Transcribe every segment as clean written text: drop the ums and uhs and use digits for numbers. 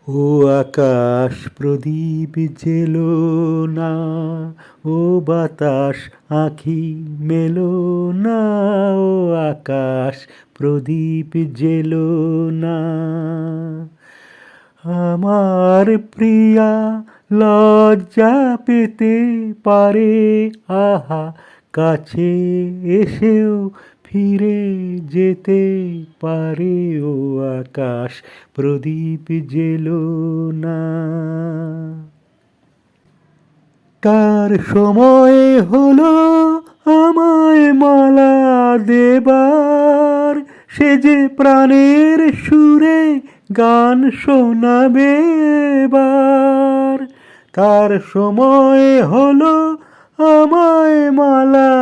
ও আকাশ প্রদীপ jello না, ও বাতাস আঁখি মেলো না, ও আকাশ প্রদীপ জেলো না। আমার প্রিয়া লজ্জা পেতে পারে, আহা কাছে এসেও ফিরে যেতে পারে, ও আকাশ প্রদীপ জেলো না। কার সময় হলো আমায় মালা দেবার, সে যে প্রাণের সুরে গান শোনাবে এবার। তার সময় হলো আমায় মালা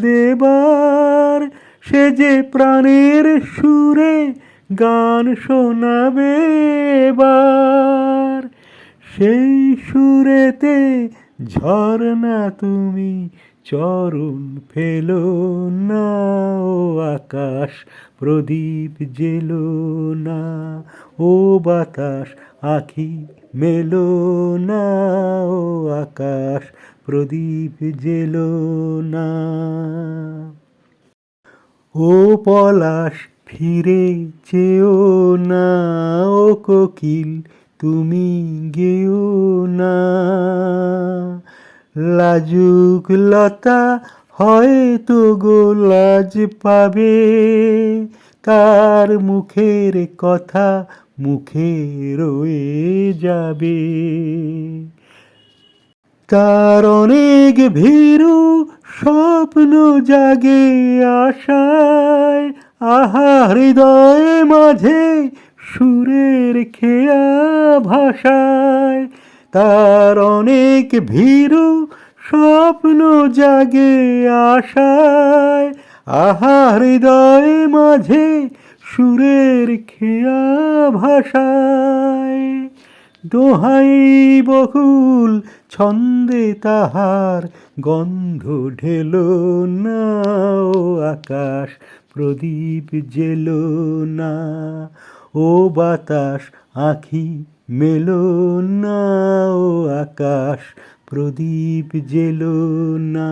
দেবার, সে যে প্রাণের সুরে গান শোনাবে এবার। সেই সুরেতে ঝরনা তুমি চরণ ফেলো না, ও আকাশ প্রদীপ জেলো না, ও বাতাস আঁখি মেলো না, ও আকাশ প্রদীপ জেলো না। ও পলাশ ফিরে চেও না, ও কোকিল তুমি গেও না। লাজুক লতা হয়তো গো লাজ পাবে, তার মুখের কথা মুখে রয়ে যাবে। তার অনেক ভীরু স্বপ্ন জাগে আশায়, আহা হৃদয়ে মাঝে সুরের খেয়া ভাষায়। তার অনেক ভীরু স্বপ্ন জাগে আশায়, আহা হৃদয়ে মাঝে সুরের খেয়া ভাষায়। দোহাই বকুল ছন্দে তাহার গন্ধ ঢেলো না, ও আকাশ প্রদীপ জেলো না, ও বাতাস আঁখি মেলো না, ও আকাশ প্রদীপ জেলো না।